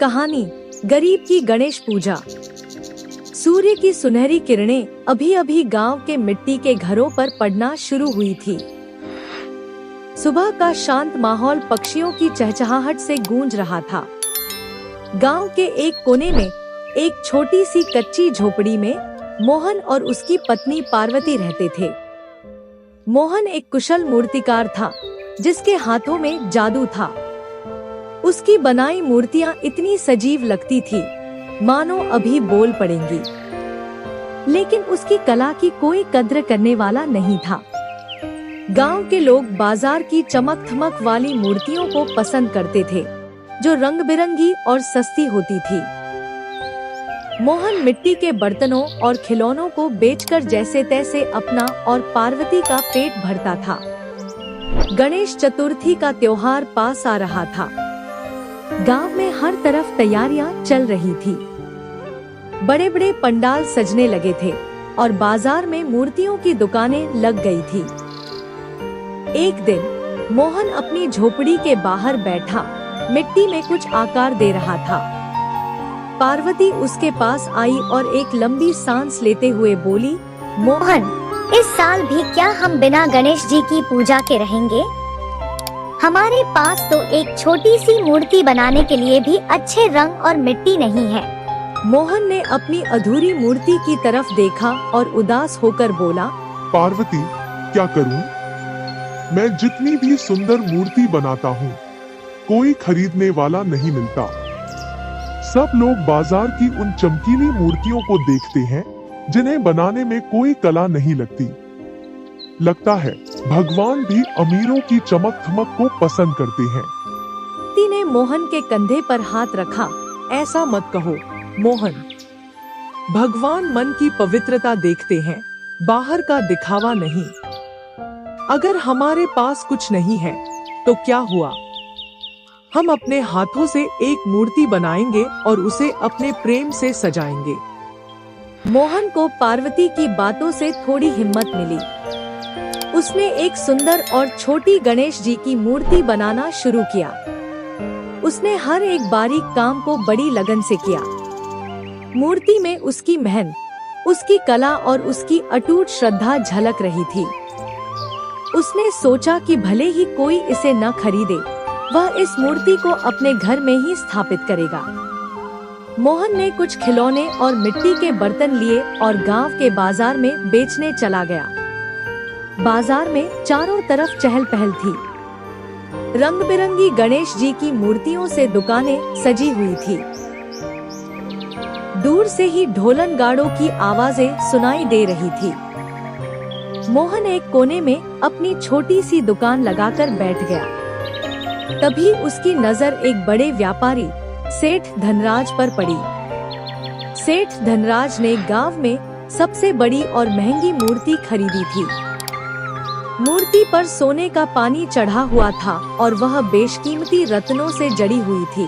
कहानी गरीब की गणेश पूजा। सूर्य की सुनहरी किरणें अभी अभी गांव के मिट्टी के घरों पर पड़ना शुरू हुई थी। सुबह का शांत माहौल पक्षियों की चहचहाहट से गूंज रहा था। गांव के एक कोने में एक छोटी सी कच्ची झोपड़ी में मोहन और उसकी पत्नी पार्वती रहते थे। मोहन एक कुशल मूर्तिकार था जिसके हाथों में जादू था। उसकी बनाई मूर्तियां इतनी सजीव लगती थी मानो अभी बोल पड़ेंगी, लेकिन उसकी कला की कोई कद्र करने वाला नहीं था। गांव के लोग बाजार की चमक धमक वाली मूर्तियों को पसंद करते थे जो रंग बिरंगी और सस्ती होती थी। मोहन मिट्टी के बर्तनों और खिलौनों को बेचकर जैसे तैसे अपना और पार्वती का पेट भरता था। गणेश चतुर्थी का त्योहार पास आ रहा था। गांव में हर तरफ तैयारियां चल रही थी। बड़े बड़े पंडाल सजने लगे थे और बाजार में मूर्तियों की दुकानें लग गई थी। एक दिन मोहन अपनी झोपड़ी के बाहर बैठा मिट्टी में कुछ आकार दे रहा था। पार्वती उसके पास आई और एक लंबी सांस लेते हुए बोली, मोहन, इस साल भी क्या हम बिना गणेश जी की पूजा के रहेंगे? हमारे पास तो एक छोटी सी मूर्ति बनाने के लिए भी अच्छे रंग और मिट्टी नहीं है। मोहन ने अपनी अधूरी मूर्ति की तरफ देखा और उदास होकर बोला, पार्वती, क्या करूं? मैं जितनी भी सुंदर मूर्ति बनाता हूं, कोई खरीदने वाला नहीं मिलता। सब लोग बाजार की उन चमकीली मूर्तियों को देखते हैं जिन्हें बनाने में कोई कला नहीं लगती। लगता है भगवान भी अमीरों की चमक धमक को पसंद करते हैं। पार्वती ने मोहन के कंधे पर हाथ रखा। ऐसा मत कहो मोहन, भगवान मन की पवित्रता देखते हैं, बाहर का दिखावा नहीं। अगर हमारे पास कुछ नहीं है तो क्या हुआ? हम अपने हाथों से एक मूर्ति बनाएंगे और उसे अपने प्रेम से सजाएंगे। मोहन को पार्वती की बातों से थोड़ी हिम्मत मिली। उसने एक सुंदर और छोटी गणेश जी की मूर्ति बनाना शुरू किया। उसने हर एक बारीक काम को बड़ी लगन से किया। मूर्ति में उसकी मेहनत, उसकी कला और उसकी अटूट श्रद्धा झलक रही थी। उसने सोचा कि भले ही कोई इसे न खरीदे, वह इस मूर्ति को अपने घर में ही स्थापित करेगा। मोहन ने कुछ खिलौने और मिट्टी के बर्तन लिए और गांव के बाजार में बेचने चला गया। बाजार में चारों तरफ चहल पहल थी। रंग बिरंगी गणेश जी की मूर्तियों से दुकानें सजी हुई थी। दूर से ही ढोलन गाड़ों की आवाजें सुनाई दे रही थी। मोहन एक कोने में अपनी छोटी सी दुकान लगाकर बैठ गया। तभी उसकी नजर एक बड़े व्यापारी सेठ धनराज पर पड़ी। सेठ धनराज ने गांव में सबसे बड़ी और महंगी मूर्ति खरीदी थी। मूर्ति पर सोने का पानी चढ़ा हुआ था और वह बेशकीमती रत्नों से जड़ी हुई थी।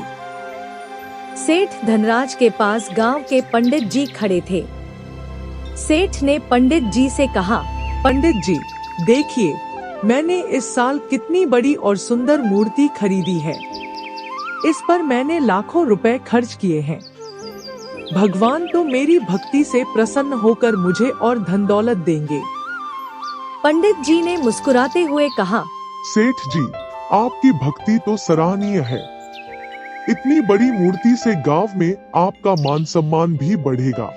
सेठ धनराज के पास गांव के पंडित जी खड़े थे। सेठ ने पंडित जी से कहा, पंडित जी, देखिए, मैंने इस साल कितनी बड़ी और सुंदर मूर्ति खरीदी है। इस पर मैंने लाखों रुपए खर्च किए हैं। भगवान तो मेरी भक्ति से प्रसन्न होकर मुझे और धन दौलत देंगे। पंडित जी ने मुस्कुराते हुए कहा, सेठ जी, आपकी भक्ति तो सराहनीय है। इतनी बड़ी मूर्ति से गांव में आपका मान सम्मान भी बढ़ेगा।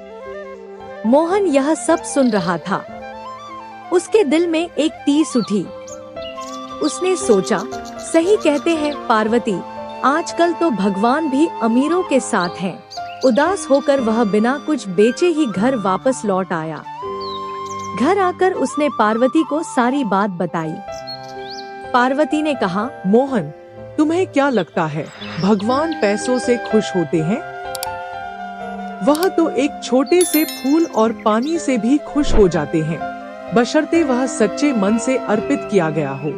मोहन यह सब सुन रहा था। उसके दिल में एक टीस उठी। उसने सोचा, सही कहते हैं पार्वती, आजकल तो भगवान भी अमीरों के साथ हैं। उदास होकर वह बिना कुछ बेचे ही घर वापस लौट आया। घर आकर उसने पार्वती को सारी बात बताई। पार्वती ने कहा, मोहन, तुम्हें क्या लगता है भगवान पैसों से खुश होते हैं? वह तो एक छोटे से फूल और पानी से भी खुश हो जाते हैं, बशर्ते वह सच्चे मन से अर्पित किया गया हो।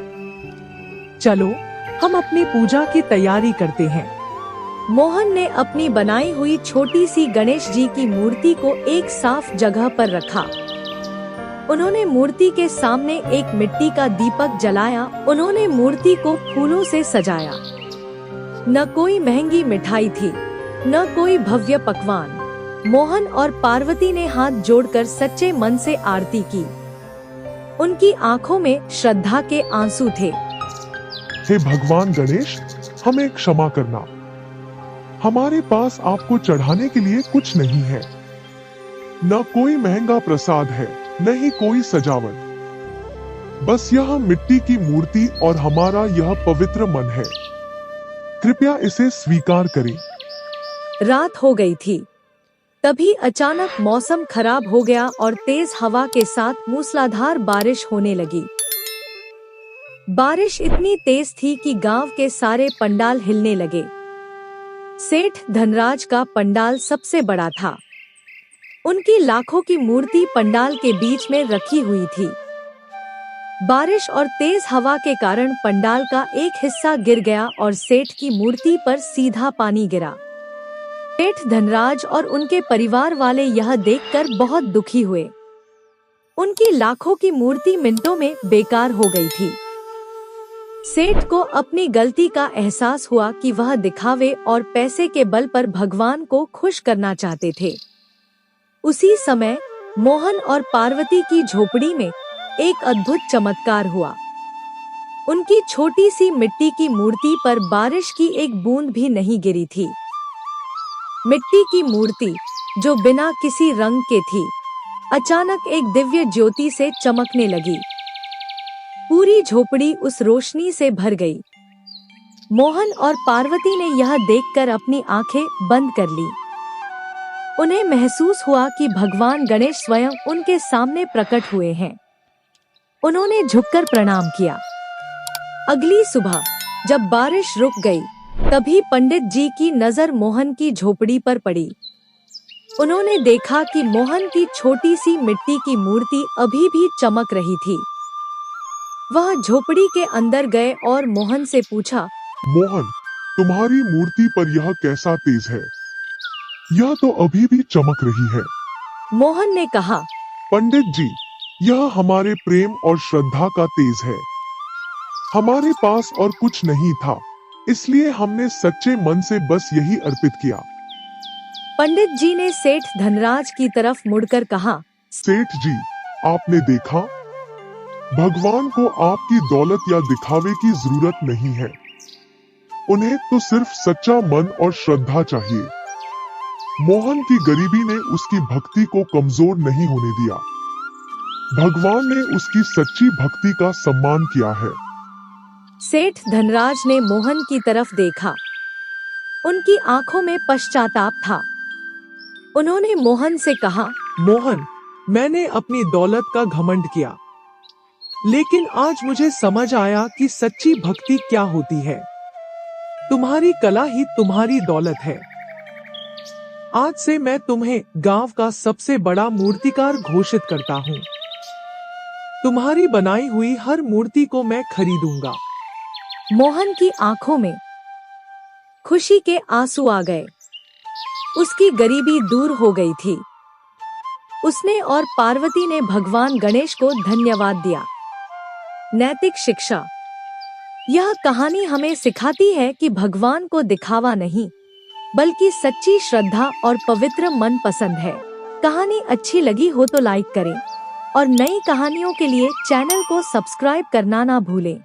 चलो, हम अपनी पूजा की तैयारी करते हैं। मोहन ने अपनी बनाई हुई छोटी सी गणेश जी की मूर्ति को एक साफ जगह पर रखा। उन्होंने मूर्ति के सामने एक मिट्टी का दीपक जलाया। उन्होंने मूर्ति को फूलों से सजाया। न कोई महंगी मिठाई थी, न कोई भव्य पकवान। मोहन और पार्वती ने हाथ जोड़कर सच्चे मन से आरती की। उनकी आंखों में श्रद्धा के आंसू थे। हे भगवान गणेश, हमें क्षमा करना। हमारे पास आपको चढ़ाने के लिए कुछ नहीं है। न कोई महंगा प्रसाद है, न ही कोई सजावट। बस यह मिट्टी की मूर्ति और हमारा यह पवित्र मन है। कृपया इसे स्वीकार करें। रात हो गई थी। तभी अचानक मौसम खराब हो गया और तेज हवा के साथ मूसलाधार बारिश होने लगी। बारिश इतनी तेज थी कि गांव के सारे पंडाल हिलने लगे। सेठ धनराज का पंडाल सबसे बड़ा था। उनकी लाखों की मूर्ति पंडाल के बीच में रखी हुई थी। बारिश और तेज हवा के कारण पंडाल का एक हिस्सा गिर गया और सेठ की मूर्ति पर सीधा पानी गिरा। सेठ धनराज और उनके परिवार वाले यह देखकर बहुत दुखी हुए। उनकी लाखों की मूर्ति मिनटों में बेकार हो गई थी। सेठ को अपनी गलती का एहसास हुआ कि वह दिखावे और पैसे के बल पर भगवान को खुश करना चाहते थे। उसी समय मोहन और पार्वती की झोपड़ी में एक अद्भुत चमत्कार हुआ। उनकी छोटी सी मिट्टी की मूर्ति पर बारिश की एक बूंद भी नहीं गिरी थी। मिट्टी की मूर्ति, जो बिना किसी रंग के थी, अचानक एक दिव्य ज्योति से चमकने लगी। पूरी झोपड़ी उस रोशनी से भर गई। मोहन और पार्वती ने यह देखकर अपनी आंखें बंद कर ली। उन्हें महसूस हुआ कि भगवान गणेश स्वयं उनके सामने प्रकट हुए हैं। उन्होंने झुककर प्रणाम किया। अगली सुबह जब बारिश रुक गई, तभी पंडित जी की नजर मोहन की झोपड़ी पर पड़ी। उन्होंने देखा कि मोहन की छोटी सी मिट्टी की मूर्ति अभी भी चमक रही थी। वह झोपड़ी के अंदर गए और मोहन से पूछा, मोहन, तुम्हारी मूर्ति पर यह कैसा तेज है? यह तो अभी भी चमक रही है। मोहन ने कहा, पंडित जी, यह हमारे प्रेम और श्रद्धा का तेज है। हमारे पास और कुछ नहीं था, इसलिए हमने सच्चे मन से बस यही अर्पित किया। पंडित जी ने सेठ धनराज की तरफ मुड़कर कहा, सेठ जी, आपने देखा, भगवान को आपकी दौलत या दिखावे की जरूरत नहीं है। उन्हें तो सिर्फ सच्चा मन और श्रद्धा चाहिए। मोहन की गरीबी ने उसकी भक्ति को कमजोर नहीं होने दिया। भगवान ने उसकी सच्ची भक्ति का सम्मान किया है। सेठ धनराज ने मोहन की तरफ देखा। उनकी आंखों में पश्चाताप था। उन्होंने मोहन से कहा, मोहन, मैंने अपनी दौलत का घमंड किया, लेकिन आज मुझे समझ आया कि सच्ची भक्ति क्या होती है। तुम्हारी कला ही तुम्हारी दौलत है। आज से मैं तुम्हें गांव का सबसे बड़ा मूर्तिकार घोषित करता हूँ। तुम्हारी बनाई हुई हर मूर्ति को मैं खरीदूंगा। मोहन की आंखों में खुशी के आंसू आ गए। उसकी गरीबी दूर हो गई थी। उसने और पार्वती ने भगवान गणेश को धन्यवाद दिया। नैतिक शिक्षा। यह कहानी हमें सिखाती है कि भगवान को दिखावा नहीं, बल्कि सच्ची श्रद्धा और पवित्र मन पसंद है। कहानी अच्छी लगी हो तो लाइक करें और नई कहानियों के लिए चैनल को सब्सक्राइब करना ना भूलें।